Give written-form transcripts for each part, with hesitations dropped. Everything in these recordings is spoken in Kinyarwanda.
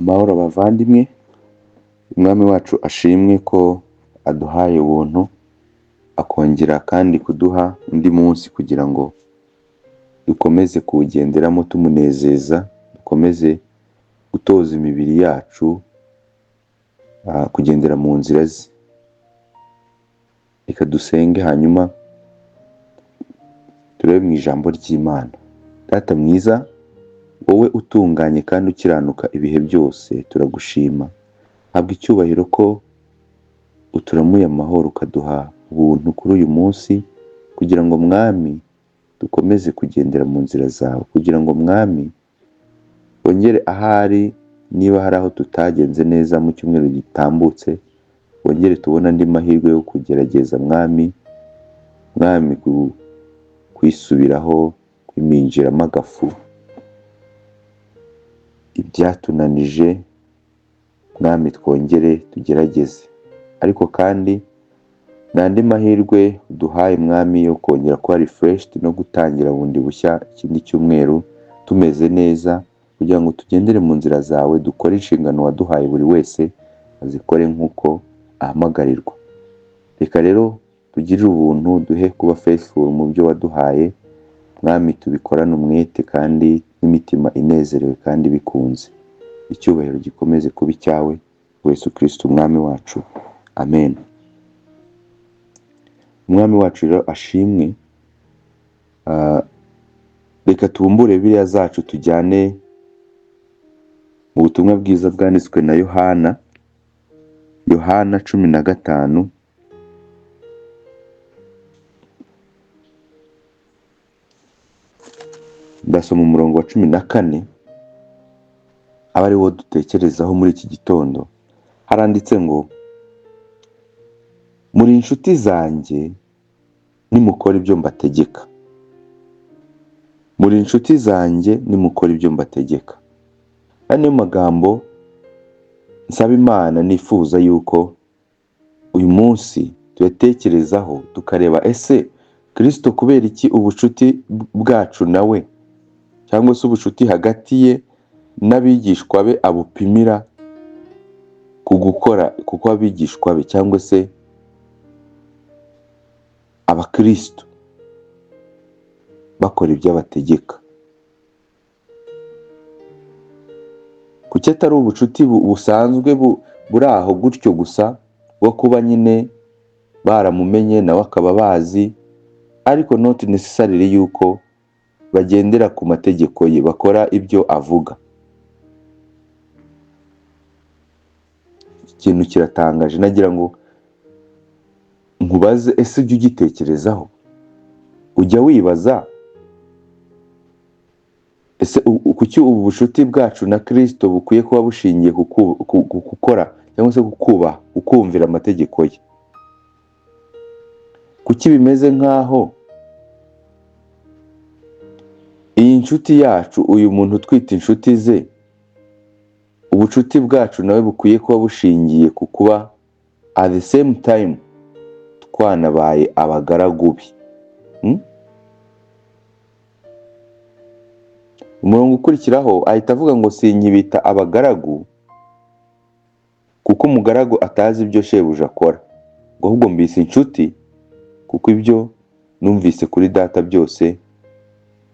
Amahoro bavandimwe, umwami wacu ashimwe ko aduhaye ubuntu, akongera kandi kuduha undi munsi kugira ngo dukomeze kuwugenderamo tumunezeza, dukomeze gutoza imibiri yacu kugendera mu nzira ze. Reka dusenge hanyuma turebe mu ijambo ry'Imana. Data mwiza, wowe utunganye kandi ukiranuka ibihe byose, turagushima. Habwa icyubahiro ko uturamuye amahoro ukaduha ubuntu kuri uyu munsi, kugira ngo mwami dukomeze kugendera mu nzira zawe, kugira ngo mwami wongere ahari niba hari aho tutagenze neza mu cyumweru gitambutse, wongere tubona andi mahirwe yo kugerageza mwami kwisubiraho, kwiminjiramo agafu ibyatunanije mwami, twongere tugerageze. Ariko kandi n'andi mahirwe duhaye mwami yo kongera kuba refreshed no gutangira bundi bushya ikindi cyumweru tumeze neza, kugira ngo tugendere mu nzira zawe, dukore inshingano waduhaye buri wese azikore nk'uko ahamagarirwa. Reka rero tugirire ubuntu, duhe kuba faithful mu byo waduhaye mwami, tubikorane umwete kandi n'imitima inezerewe kandi bikunze. Icyubahiro gikomeze kuba icyawe, Yesu Kristo umwami wacu, amen. Umwami wacu rero ashimwe. Reka tubumbure Bibiliya zacu tujyane mu butumwa bwiza bwanditswe na Yohana 15. Ndasoma umurongo wa 14, aba ari wo dutekerezaho muri iki gitondo. Haranditse ngo, muri inshuti zanjye nimukora ibyo mbategeka. Muri inshuti zanjye nimukora ibyo mbategeka. Niyo magambo nsaba Imana, nifuza yuko uyu munsi tuyatekerezaho tukareba, ese Kristo kubera iki ubucuti bwacu nawe, cyangwa se ubucuti hagati ye n'abigishwa be abupimira ku gukora, kuko abigishwa be cyangwa se abakristo bakora ibyo abategeka. Kuki atari ubucuti busanzwe buri aho gutyo gusa, bwo kuba nyine baramumenye nawe akaba bazi, ariko not necessarily yuko bagendera ku mategeko ye, bakora ibyo avuga. Ikintu kiratangaje, nagira ngo nkubaze, ese ujya ugitekerezaho? Ujya wibaza, ese kuki ubu bucuti bwacu na Kristo bukwiye kuba bushingiye ku gukora cyangwa se kukubaha, ukumvira amategeko ye? Kuki bimeze nk'aho iyi nshuti yacu, uyu muntu twita inshuti ze, ubucuti bwacu nawe bukwiye kuba bushingiye ku kuba at the same time twanabaye abagaragu be? Umurongo ukurikiraho ahita avuga ngo, sinkibita abagaragu kuko umugaragu atazi ibyo shebuja akora, ngo ahubwo mbise inshuti kuko ibyo numvise kuri data byose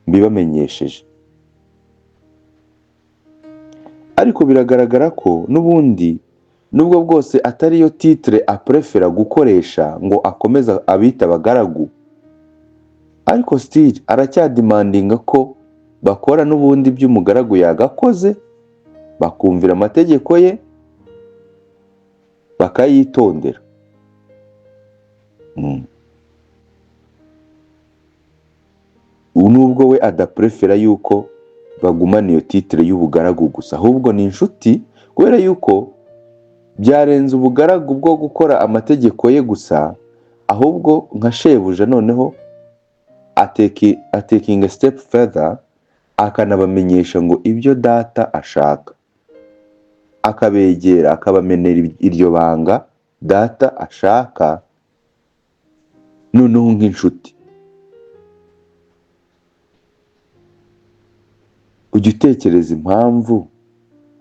mbibamenyesheje. Ariko biragaragara ko n'ubundi, nubwo bwose atari yo titre aprefera gukoresha ngo akomeza abita abagaragu, ariko still aracyadimandinga ko bakora n'ubundi by'umugaragu yagakoze, bakumvira amategeko ye, bakayitondera. Nubwo we adaprefera yuko bagumana iyo titre y'ubugaragu gusa, ahubwo ni inshuti, kubera yuko byarenze ubugaragu bwo gukora amategeko ye gusa, ahubwo nka shebuja noneho taking a step further, akanabamenyesha ngo ibyo data ashaka, akabegera, akabamenera iryo banga data ashaka, noneho nk'inshuti. Ujya utekereza impamvu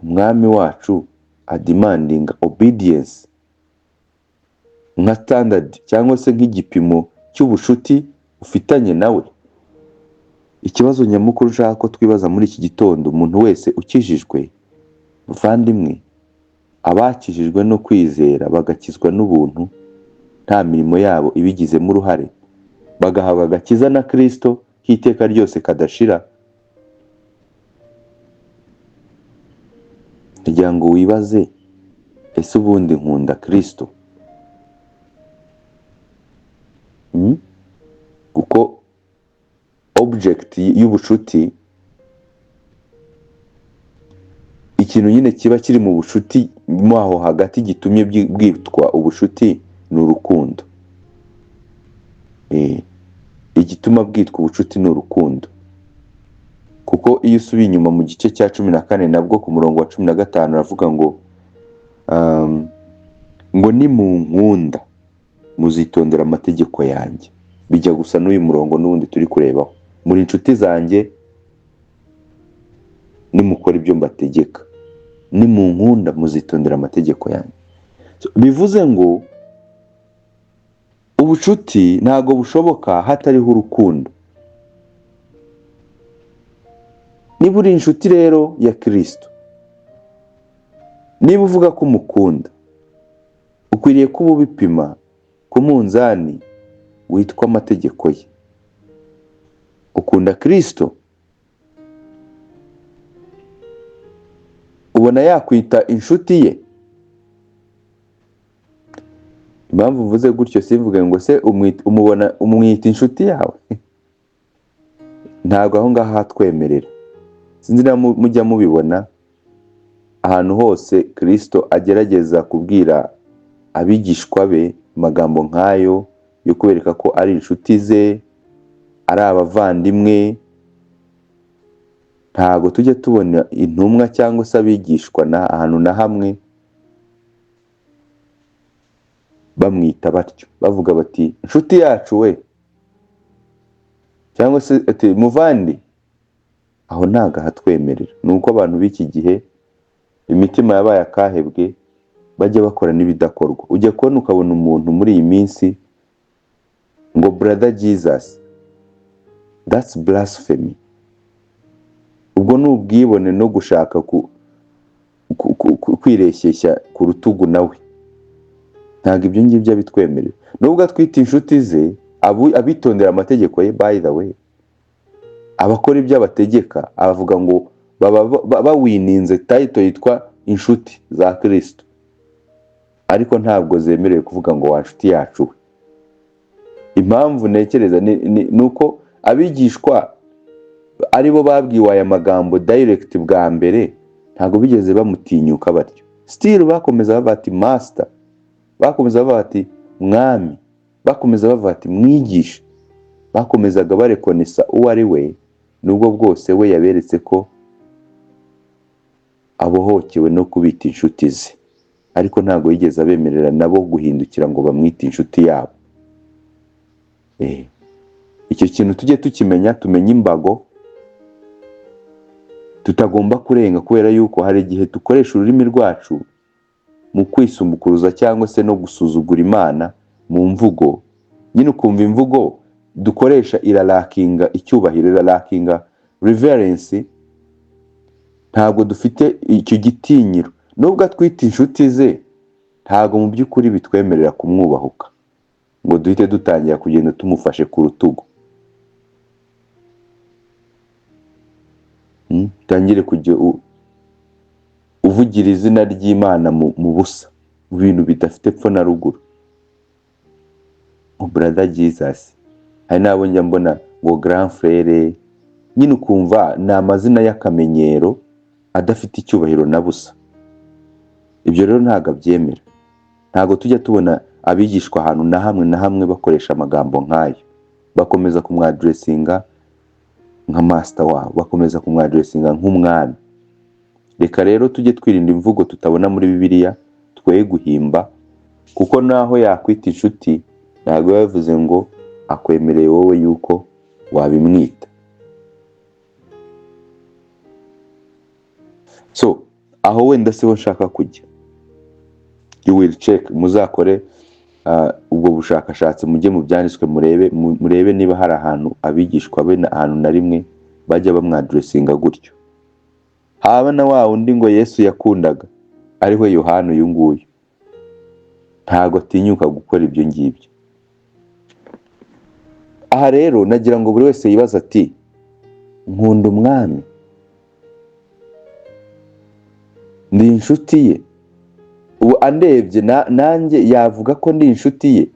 umwami wacu ademandinga obedience nka standard cyangwa se nk'igipimo cy'ubushuti ufitanye nawe? Ikibazo nyamukuru ushaka ko twibaza muri iki gitondo, umuntu wese ukijijwe, muvandimwe, abakijijwe no kwizera bagakizwa n'ubuntu nta mirimo yabo ibigizemo uruhare, bagahabwa agakiza na Kristo k'iteka ryose kadashira, kugira ngo wibaze, ese ubundi nkunda Kristo? Kuko object y'ubushuti, ikintu nyine kiba kiri mu bushuti mo aho hagati gitumye bwitwa ubushuti ni urukundo. Igituma bwitwa ubushuti ni urukundo. Kuko iyo usubiye inyuma mu gice cya 14 nabwo ku murongo wa 15 aravuga ngo ni mu nkunda muzitondera amategeko yanjye. Bijya gusa n'uyu murongo n'ubundi turi kurebaho, muri inshuti zanjye nimukora ibyo mbategeka, ni mu nkunda muzitondera amategeko yanjye. Bivuze ngo ubushuti ntago bushoboka hatariho urukundo. Niba uri inshuti rero ya Kristo, niba uvuga ko umukunda, ukwiriye kuba ubipima ku munzani witwa amategeko ye. Ukunda Kristo, ubona yakwita inshuti ye? Impamvu mvuze gutyo simvuge ngo se umwita inshuti yawe. Ntabwo aho ngaho hatwemerera. Sinzi na mujya mubibona ahantu hose Kristo agerageza kubwira abigishwa be amagambo nk'ayo yo kubereka ko ari inshuti ze, ari abavandimwe. Ntago tujya tubona intumwa cyangwa se abigishwa na ahantu na hamwe bamwita batyo, bavuga bati inshuti yacu we, cyangwa se ati muvandi. Aho ntago hatwemerera. Nuko abantu b'iki gihe imitima yabaye akahebwe, bajya bakora n'ibidakorwa. Ujya kubona ukabona umuntu muri iyi minsi ngo brother Jesus, that's blasphemy. Ubwo n'ubwibone no gushaka kwireshyeshya ku rutugu nawe. Ntago ibyo ngibyo abitwemerera. Nubwo atwita inshuti ze, abitondera amategeko ye, by the way, abakora ibyo abategeka, avuga ngo bawininze title yitwa inshuti za Kristo, ariko ntabwo zemerewe kuvuga ngo wa nshuti yacu we. Impamvu nekereza nuko abigishwa aribo babwiwe aya magambo direct bwa mbere, ntago bigeze bamutinyuka batyo. Still bakomeza bavuga ati master, bakomeza bavuga ati mwami, bakomeza bavuga ati mwigisha, bakomezaga barekonesa uwo ari we, nubwo bwose we yaberetse ko abohokewe no kubita inshuti ze, ariko ntago yigeze abemerera nabo guhindukira ngo bamwite inshuti yabo. Icyo kintu tujye tukimenya, tumenye imbago tutagomba kurenga, kubera yuko hari igihe dukoresha ururimi rwacu mu kwisumbukuruza cyangwa se no gusuzugura Imana mu mvugo. Nyine ukumva imvugo dukoresha iralakinga icyubahiro, iralakinga reverence. Ntabwo dufite icyo gitinyiro. Nubwo atwita inshuti ze, ntabwo mu by'ukuri bitwemerera kumwubahuka ngo duhite dutangira kugenda tumufashe ku rutugu. Tangire kujya uvugira izina ry'Imana mu busa, mu bintu bidafite pfo na ruguru. Brother Jesus, hari nabo njya mbona ngo grand frère, nyine ukumva ni amazina y'akamenyero adafite icyubahiro na busa. Ibyo rero ntago abyemera. Ntago tujya tubona abigishwa ahantu na hamwe bakoresha amagambo nk'ayo, bakomeza kumwadressinga nka master wabo, bakomeza kumwadressinga nk'umwami. Reka rero tujye twirinda imvugo tutabona muri Bibiliya, twoye guhimba, kuko naho yakwita inshuti ntago yavuze ngo akwemereye wowe yuko wabimwita. So aho wenda siho nshaka kujya. You will check, muzakore ubwo bushakashatsi, mujye mu byanditswe murebe niba hari ahantu abigishwa be ahantu na rimwe bajya bamwadressinga gutyo. Haba na wa undi ngo Yesu yakundaga ariwe Yohana uyu nguyu, ntago atinyuka gukora ibyo ngibyo. Aha rero nagira ngo buri wese yibaza ati, nkunda umwami, ndi inshuti ye, ubu andebye nanjye yavuga ko ndi inshuti ye?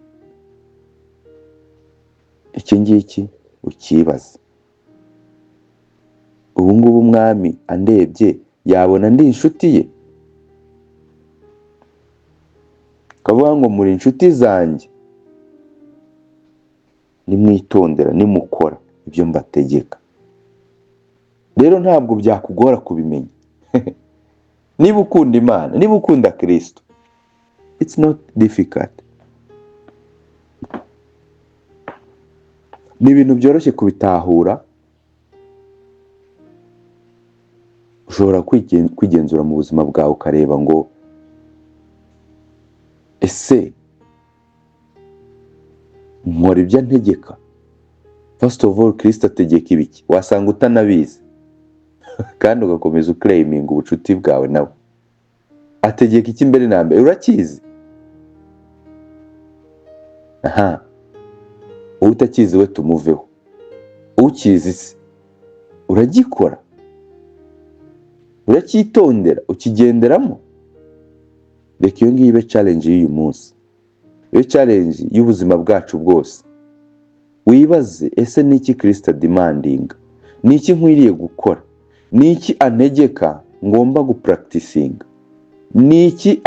Iki ngiki ukibaza. Ubu ngubu umwami andebye yabona ndi inshuti ye? Kavuga ngo muri inshuti zanjye nimwitondera, nimukora ibyo mbategeka. Rero ntabwo byakugora kubimenya. Niba ukunda Imana, niba ukunda Kristo, it's not difficult. Ni ibintu byoroshye kubitahura. Ushobora kwigenzura mu buzima bwawe ukareba ngo ese nkora ibyo antegeka? First of all, Kristo ategeka ibiki? Wasanga utanabizi kandi ugakomeza uclaiminga ubucuti bwawe nawe. Ategeka iki mbere na mbere? Urakizi? Aha, utakizi we tumuveho. Ukizi se uragikora? Uracyitondera? Ukigenderamo? Reka iyo ngiyo ibe challenge y'uyu munsi, iyo challenge y'ubuzima bwacu bwose. Wibaze, ese ni iki Kristo demanding? Ni iki nkwiriye gukora? Ni iki antegeka ngomba gupracticinga? Ni iki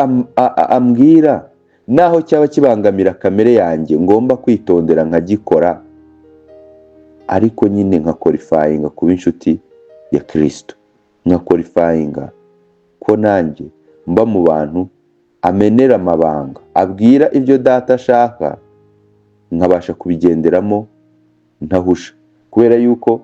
ambwira naho cyaba kibangamira kamere yanjye ngomba kwitondera nkagikora, ariko nyine nka qualifyinga kuba inshuti ya Kristo, nka qualifyinga ko nanjye mba mu bantu amenera amabanga, abwira ibyo Data ashaka, nkabasha kubigenderamo ntahusha. Kubera yuko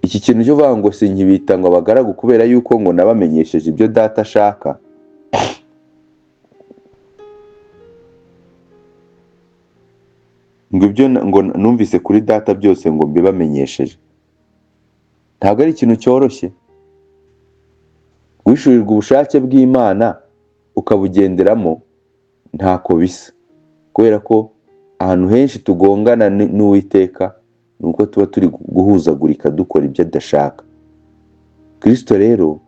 iki kintu cyo vuga ngo sinkibita ngo abagaragu kubera yuko ngo nabamenyesheje ibyo Data ashaka, ngo ibyo ngo numvise kuri Data byose ngo mbibamenyesheje, ntabwo ari ikintu cyoroshye. Wishurirwa ubushake bw'Imana ukabugenderamo ntako bisa, kubera ko ahantu henshi tugongana n'Uwiteka nuko tuba turi guhuzagurika dukora ibyo adashaka. Kristo rero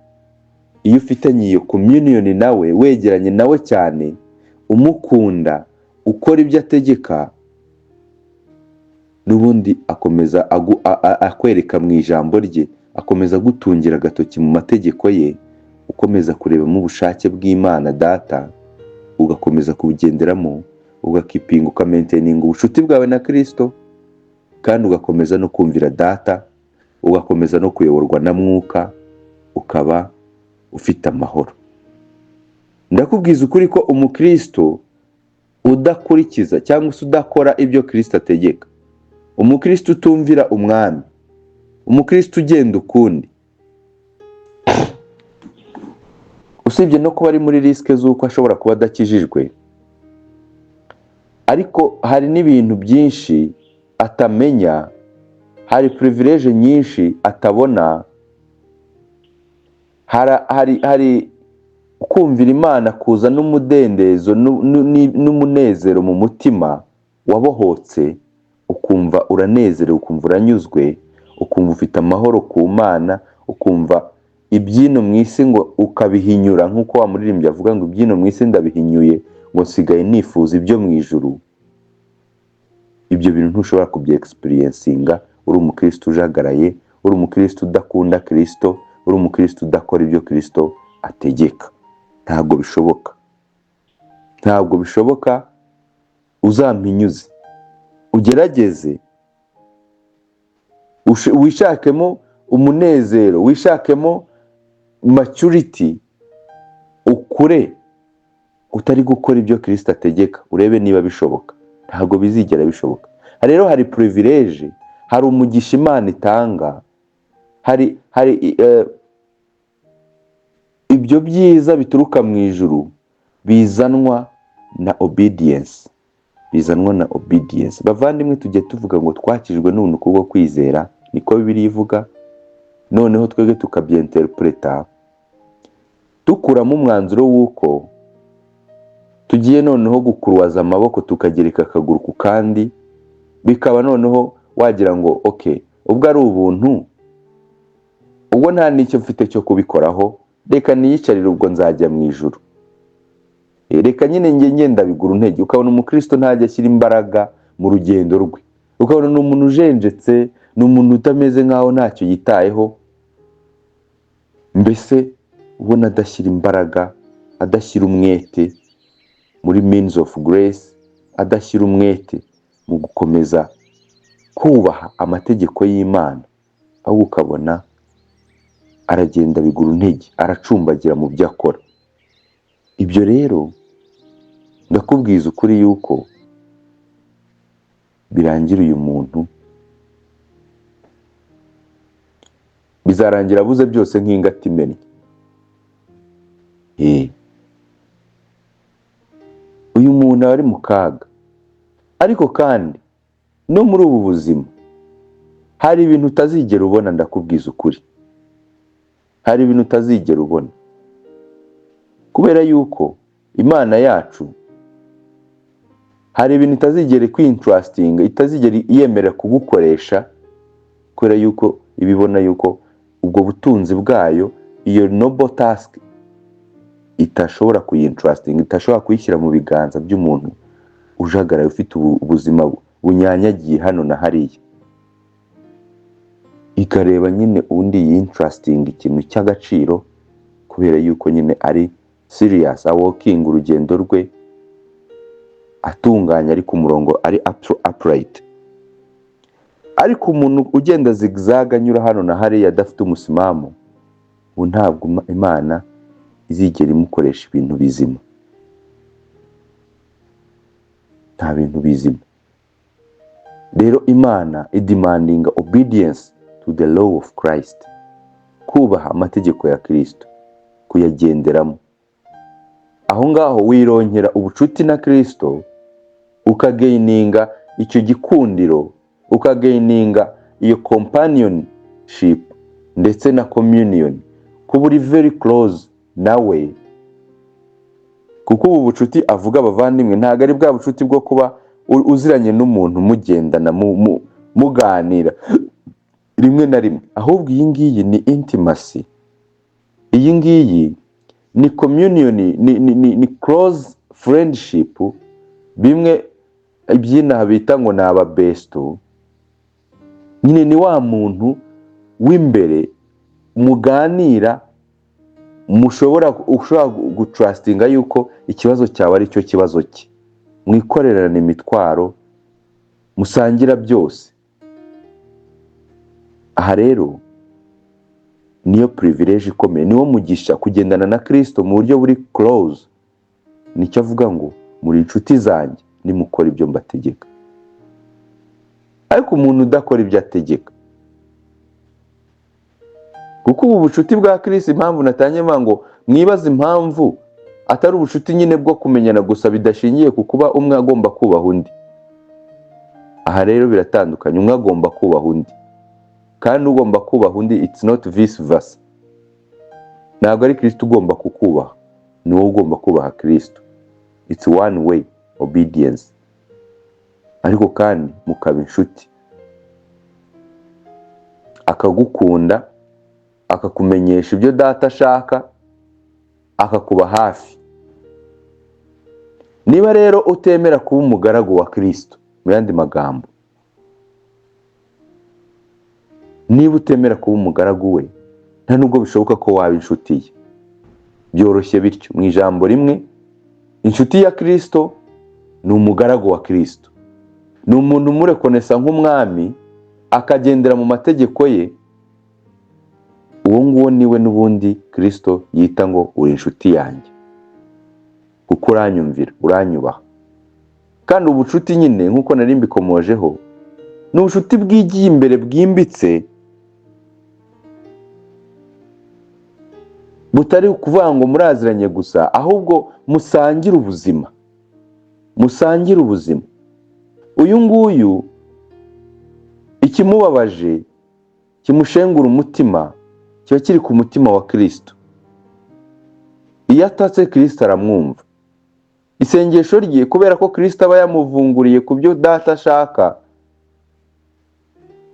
iyo ufitanye iyo communion nawe, wegeranye nawe cyane, umukunda, ukora ibyo ategeka, n'ubundi akomeza akwereka mu ijambo rye, akomeza gutungira agatoki mu mategeko ye, ukomeza kurebamo ubushake bw'Imana Data, ugakomeza kubugenderamo, ugakipinga, ukamaintaininga ubucuti bwawe na Kristo, kandi ugakomeza no kumvira Data, ugakomeza no kuyoborwa na Mwuka, ukaba ufite amahoro. Ndakubwiza ukuri ko umukristo udakurikiza cyangwa se udakora ibyo Kristo ategeka, umukristo utumvira umwami, umukristo ugenda ukundi, usibye no kuba ari muri riske z'uko ashobora kuba adakijijwe, ariko hari n'ibintu byinshi atamenya, hari privilege nyinshi atabona, hari kumvira Imana kuza n'umudendezo n'umunezero mu mutima wabohotse, ukumva uranezerewe, ukumva uranyuzwe, ukumva ufite amahoro ku Mana, ukumva ibyino mu isi ngo ukabihinyura, nk'uko wa muririmbyi avuga ngo ibyino mu isi ndabihinyuye ngo nsigaye nifuza ibyo mu ijuru. Ibyo bintu ntushobora kubye-experiencinga uri umukristo ujagaraye, uri umukristo udakunda Kristo, uri umukristo udakora ibyo Kristo ategeka. Ntabwo bishoboka, ntabwo bishoboka. Uzampinyuze, ugerageze, wishakemo umunezero, wishakemo maturity, ukure utari gukora ibyo Kristo ategeka, urebe niba bishoboka. Ntabwo bizigera bishoboka. Rero hari privilege, hari umugisha Imana itanga, hari ibyo byiza bituruka mu ijuru bizanwa na obedience. Bavandimwe, tujye tuvuga ngo twakijwe n'ubuntu kubwo kwizera, niko Bibiliya ivuga. Noneho twebwe tukabyenterpreta dukuramo umwanzuro w'uko tugiye noneho gukuruwaza amaboko tukagereka akaguru ku kandi, bikaba noneho wagira ngo ubwo ari ubuntu, ubwo nta n'icyo mfite cyo kubikoraho, reka niyicarire ubwo nzajya mu ijuru. Reka nyine ngenda bigura intege. Ukabona umukristo ntajya ashyira imbaraga mu rugendo rwe, ukabona ni umuntu ujenjetse, ni umuntu utameze nk'aho ntacyo yitayeho, mbese ubona adashyira imbaraga, adashyira umwete muri means of grace, adashyira umwete mu gukomeza kubaha amategeko y'Imana, ahubwo ukabona aragenda bigura intege, aracumbagira mu byo akora. Ibyo rero ndakubwiza ukuri yuko birangira uyu muntu, bizarangira abuze byose nk'ingata imennye. Uyu muntu ari mu kaga. Ariko kandi no muri ubu buzima hari ibintu utazigera ubona, ndakubwiza ukuri. Hari ibintu utazigera ubona, kubera yuko Imana yacu hari ibintu itazigera kwintrustinga, itazigera yemerera kugukoresha, kubera yuko ibibona yuko ubwo butunzi bwayo, iyo noble task, itashobora kuyintrustinga, itashobora kuyishyira mu biganza by'umuntu ujagaraye ufite ubuzima bunyanyagiye hano na hariya. Ikareba nyine undi yintrusting ikintu cy'agaciro, kubera yuko nyine ari serious, walking urugendo rwe atunganya, ari ku murongo, ari upright. Ariko umuntu ugenda zigzag anyura hano na hariya adafite umusimamo, ubu ntabwo Imana izigera imukoresha ibintu bizima. Nta bintu bizima. Rero Imana idemanding obedience to the law of Christ, kubaha amategeko ya Kristo, kuyagenderamo. Aho ngaho wironkera ubucuti na Kristo, ukagaininga icyo gikundiro, ukagaininga iyo companionship ndetse na communion, kuba uri very close nawe. Kuko ubu bucuti avuga abavandimwe ntabwo ari bwa bucuti bwo kuba uziranye n'umuntu mugendana muganira rimwe na rimwe, ahubwo iyi ngiyi ni intimacy. Iyi ngiyi ni communion, ni close friendship, bimwe ibyina bita ngo ni ababesto. Nyine ni wa muntu w'imbere muganira, ushobora gutrustinga yuko ikibazo cyawe ari cyo kibazo cye, mwikorerana imitwaro, musangira byose. Aha rero niyo privilege ikomeye, niwo mugisha kugendana na Kristo mu buryo buri close. Nicyo avuga ngo muri inshuti zanjye nimukora ibyo mbategeka. Ariko umuntu udakora ibyo ategeka, kuko ubu bucuti bwa Kristo, impamvu natanye ngo mwibaze impamvu atari ubucuti nyine bwo kumenyana gusa bidashingiye ku kuba umwe agomba kubaha undi. Aha rero biratandukanye, umwe agomba kubaha undi, kandi ugomba kubaha undi, it's not vice versa. Ntabwo ari Kristo ugomba kukubaha, ni wowe ugomba kubaha Kristo. It's one way obedience. Ariko kandi mukaba inshuti, akagukunda, akakumenyesha ibyo data ashaka, akakuba hafi. Niba rero utemera kuba umugaragu wa Kristo, mu yandi magambo, niba utemera kuba umugaragu we, nta nubwo bishoboka ko waba inshuti ye. Byoroshye bityo, mu ijambo rimwe, inshuti ya Kristo ni umugaragu wa Kristo. Ni umuntu umurekonesa nk'umwami, akagendera mu mategeko ye. Uwo nguwo niwe n'ubundi Kristo yita ngo uri inshuti yanjye, kuko uranyumvira, uranyubaha. Kandi ubucuti nyine nk'uko nari mbikomojeho, ni ubucuti bwigiye imbere, bwimbitse, mutari kuvuga ngo muraziranye gusa, ahubwo musangira ubuzima, musangira ubuzima. Uyu nguyu ikimubabaje kimushengura umutima kiba kiri ku mutima wa Kristo. Iyo atatse Kristo aramwumva. Isengesho rye kubera ko Kristo aba yamuvunguriye ku byo Data ashaka,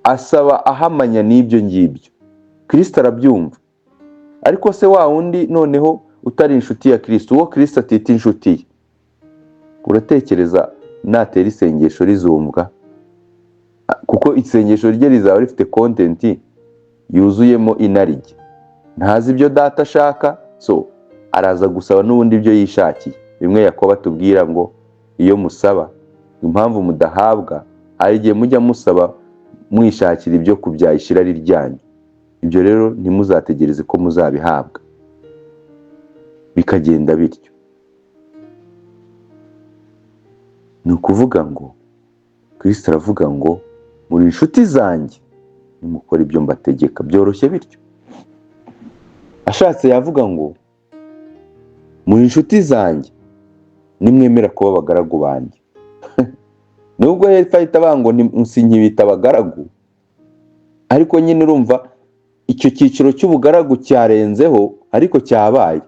asaba ahamanya n'ibyo ngibyo. Kristo arabyumva. Ariko se wa wundi noneho utari inshuti ya Kristo, uwo Kristo atita inshuti ye, uratekereza natera isengesho rizumvwa? Kuko isengesho rye rizaba rifite content yuzuyemo inarijye. Ntazi ibyo Data ashaka, so araza gusaba n'ubundi ibyo yishakiye. Bimwe Yakobo atubwira ngo iyo musaba, impamvu mudahabwa ari igihe mujya musaba mwishakira ibyo kubyayishira ari ryanyu. Ibyo rero ntimuzategereze ko muzabihabwa, bikagenda bityo. Ni ukuvuga ngo Kristo aravuga ngo muri inshuti zanjye nimukora ibyo mbategeka. Byoroshye bityo. Ashatse yavuga ngo muri inshuti zanjye nimwemera kuba abagaragu banjye. Nubwo hepfo ahita avuga ngo sinkibita abagaragu, ariko nyine urumva icyo cyiciro cy'ubugaragu cyarenzeho, ariko cyabaye.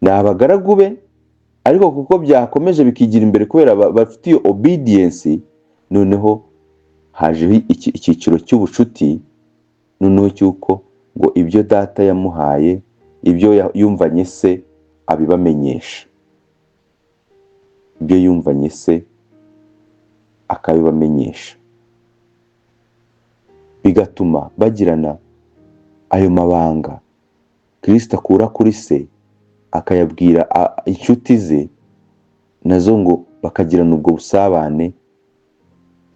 Ni abagaragu be, ariko kuko byakomeje bikigira imbere kubera bafite iyo obedience, noneho hajeho icyiciro cy'ubucuti, noneho cyuko ngo ibyo Data yamuhaye, ibyo yumvanye se abibamenyesha. Ibyo yumvanye se akabibamenyesha, bigatuma bagirana ayo mabanga Kristo akura kuri se akayabwira inshuti ze, nazo ngo bakagirana ubwo busabane,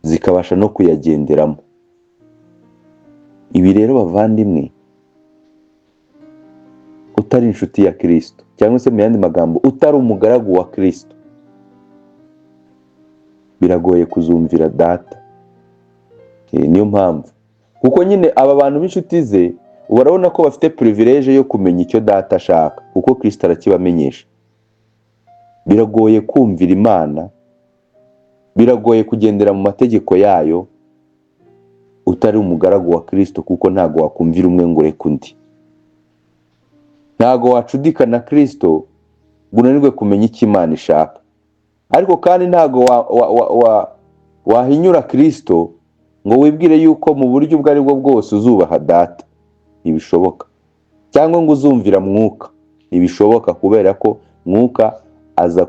zikabasha no kuyagenderamo. Ibi rero bavandimwe, utari inshuti ya Kristo, cyangwa se mu yandi magambo utari umugaragu wa Kristo, biragoye kuzumvira Data. Niyo mpamvu, kuko nyine aba bantu b'inshuti ze urabona ko bafite privilege yo kumenya icyo Data ashaka, kuko Kristo arakibamenyesha. Biragoye kumvira Imana, biragoye kugendera mu mategeko yayo utari umugaragu wa Kristo, kuko ntago wakumvira umwe ngo ureke undi. Ntago wacudika na Kristo unanirwe kumenya icyo Imana ishaka. Ariko kandi ntago wahinyura Kristo ngo wibwire yuko mu buryo ubwo ari bwo bwose uzubaha Data. Ntibishoboka. Cyangwa ngo uzumvira Mwuka. Ntibishoboka, kubera ko Mwuka aza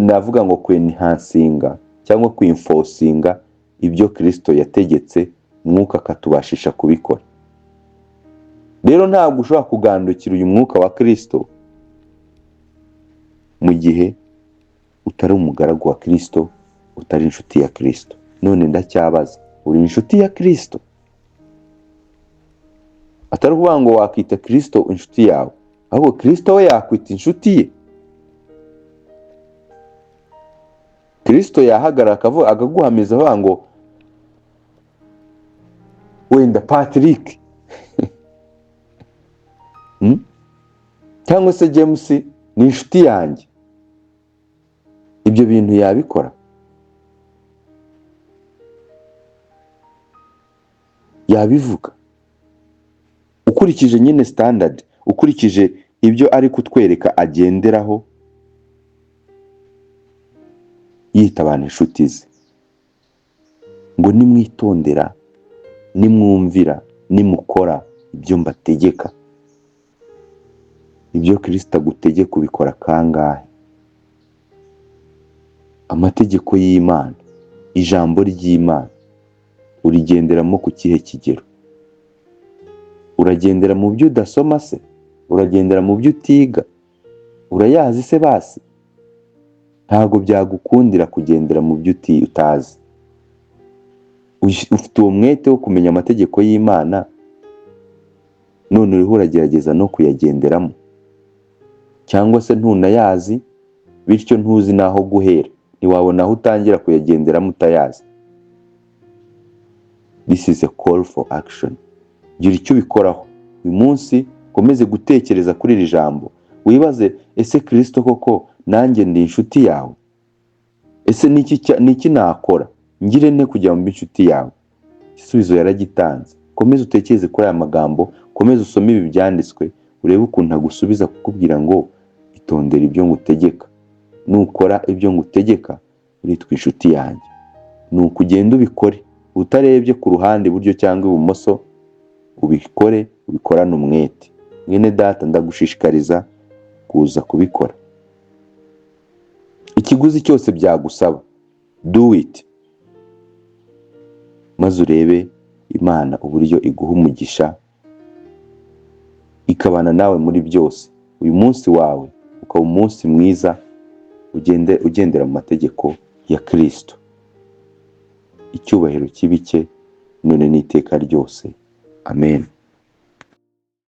navuga ngo kwenhansinga cyangwa kwinforcinga ibyo Kristo yategetse, Mwuka akatubashisha kubikora. Rero ntabwo ushobora kugandukira uyu Mwuka wa Kristo mu gihe utari umugaragu wa Kristo, utari inshuti ya Kristo. None ndacyabaza, uri inshuti ya Kristo? Atari kuvuga ngo wakita Kristo inshuti yawe, ahubwo Kristo we yakwita inshuti ye. Kristo yahagarara akaguhamiza avuga ngo wenda Patrick cyangwa se James ni inshuti yanjye. Ibyo bintu yabikora? Yabivuga? Ukurikije nyine standard, ukurikije ibyo ari kutwereka agenderaho, yita abantu inshuti ze ngo nimwitondera, nimwumvira, nimukora ibyo mbategeka. Ibyo Kristo agutegeka ubikora kangahe? Amategeko y'Imana, ijambo ry'Imana urigenderamo ku kihe kigero? Uragendera mu byo udasoma se? Uragendera mu byo utiga? Urayazi se basi? Ntago byagukundira kugendera mu byo utazi. Ufite uwo mwete wo kumenya amategeko y'Imana, none uriho uragerageza no kuyagenderamo, cyangwa se ntunayazi, bityo ntuzi naho guhera, ntiwabona aho utangira kuyagenderamo utayazi. This is a call for action. Gira icyo ubikoraho. Uyu munsi ukomeze gutekereza kuri iri jambo, wibaze ese Kristo koko nanjye ndi inshuti yawe? Ese niki nakora ngire nte kugira ngo mbe inshuti yawe? Igisubizo yaragitanze. Komeza utekereze kuri aya magambo, komeza usome ibi byanditswe, urebe ukuntu agusubiza kukubwira ngo itondere ibyo ngutegeka. Nukora ibyo ngutegeka uritwa inshuti yanjye. Nuko ugenda ubikore, utarebye ku ruhande iburyo cyangwa ibumoso, ubikore, ubikorane umwete. Mwene data, ndagushishikariza kuza kubikora. Ikiguzi cyose byagusaba, do it. Maze urebe Imana uburyo iguha umugisha, ikabana nawe muri byose. Uyu munsi wawe ukaba umunsi mwiza, ugendera mu mategeko ya Kristo. Icyubahiro kibe cye none n'iteka ryose. Amen.